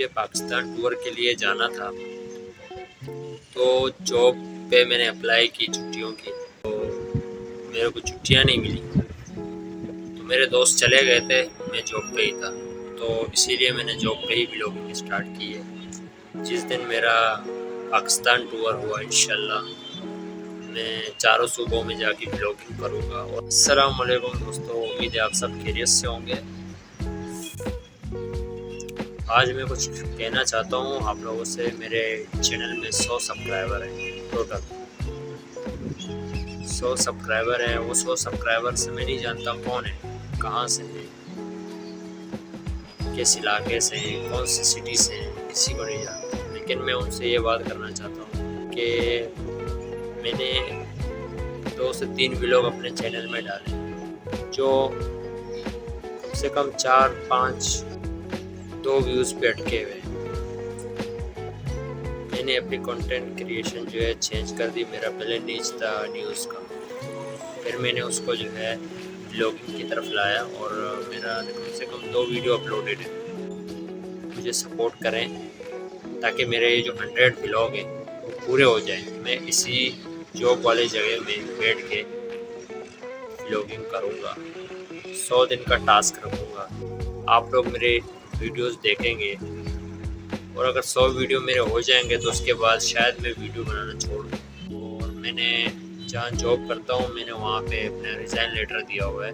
مجھے پاکستان ٹور کے لیے جانا تھا، تو جاب پہ میں نے اپلائی کی چھٹیوں کی، تو میرے کو چھٹیاں نہیں ملی، تو میرے دوست چلے گئے تھے، میں جاب پہ ہی تھا، تو اسی لیے میں نے جاب پہ ہی ولاگنگ اسٹارٹ کی ہے۔ جس دن میرا پاکستان ٹور ہوا انشاءاللہ میں چاروں صوبوں میں جا کے ولاگنگ کروں گا۔ اور السلام علیکم دوستو، امید ہے آپ سب خیریت سے ہوں گے۔ آج میں کچھ کہنا چاہتا ہوں آپ لوگوں سے۔ میرے چینل میں 100 سبسکرائبر ہیں ٹوٹل، 100 سبسکرائبر ہیں۔ وہ 100 سبسکرائبر سے میں نہیں جانتا کون ہے، کہاں سے ہیں، کس علاقے سے ہیں، کون سی سٹی سے ہیں، کسی کو نہیں جانتا، لیکن میں ان سے یہ بات کرنا چاہتا ہوں کہ میں نے 2 سے 3 ولاگ اپنے چینل میں ڈالے جو کم سے کم 4-5 2 ویوز پہ اٹکے ہوئے ہیں۔ میں نے اپنی کنٹینٹ کریشن جو ہے چینج کر دی۔ میرا پہلے نیچ تھا نیوز کا، پھر میں نے اس کو جو ہے ولاگنگ کی طرف لایا، اور میرا کم سے کم 2 ویڈیو اپلوڈڈ ہے۔ مجھے سپورٹ کریں تاکہ میرے یہ جو 100 ولاگ ہیں وہ پورے ہو جائیں۔ میں اسی جاب والے جگہ میں بیٹھ کے ولاگنگ کروں گا، 100 دن کا ٹاسک رکھوں گا۔ آپ لوگ میرے ویڈیوز دیکھیں گے، اور اگر 100 ویڈیو میرے ہو جائیں گے تو اس کے بعد شاید میں ویڈیو بنانا چھوڑ دوں۔ اور میں نے جہاں جاب کرتا ہوں میں نے وہاں پہ اپنا ریزائن لیٹر دیا ہوا ہے،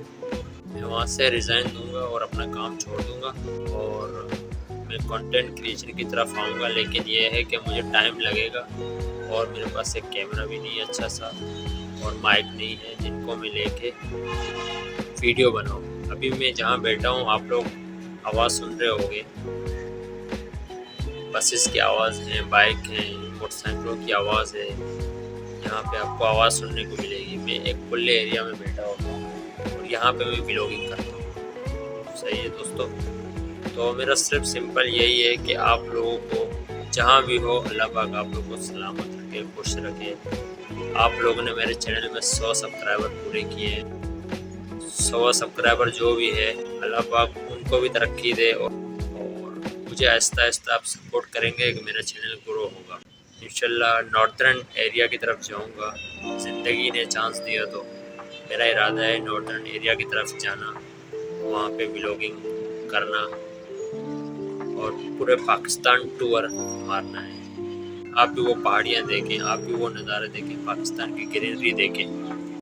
میں وہاں سے ریزائن دوں گا اور اپنا کام چھوڑ دوں گا، اور میں کنٹینٹ کریشن کی طرف آؤں گا۔ لیکن یہ ہے کہ مجھے ٹائم لگے گا، اور میرے پاس ایک کیمرہ بھی نہیں ہے اچھا سا، اور مائک نہیں ہے جن کو میں لے کے ویڈیو بناؤں۔ ابھی میں جہاں بیٹھا ہوں آپ لوگ آواز سن رہے ہوگے، بسز کی آواز ہے، بائک ہیں، موٹر سائیکلوں کی آواز ہے، یہاں پہ آپ کو آواز سننے کو ملے گی۔ میں ایک کھلے ایریا میں بیٹھا ہوتا ہوں، اور یہاں پہ میں ولاگنگ کرتا ہوں۔ صحیح ہے دوستو، تو میرا صرف سمپل یہی ہے کہ آپ لوگوں کو جہاں بھی ہو اللہ پاک آپ لوگوں کو سلامت رکھے، خوش رکھے۔ آپ لوگوں نے میرے چینل میں 100 سبسکرائبر پورے کیے ہیں۔ 100 سبسکرائبر جو بھی ہے اللہ پاک ان کو بھی ترقی دے، اور مجھے آہستہ آہستہ آپ سپورٹ کریں گے کہ میرا چینل گرو ہوگا انشاءاللہ۔ نارتھرن ایریا کی طرف جاؤں گا، زندگی نے چانس دیا تو میرا ارادہ ہے نارتھرن ایریا کی طرف جانا، وہاں پہ ولاگنگ کرنا، اور پورے پاکستان ٹور مارنا ہے۔ آپ بھی وہ پہاڑیاں دیکھیں، آپ بھی وہ نظارے دیکھیں، پاکستان کی گرینری دیکھیں۔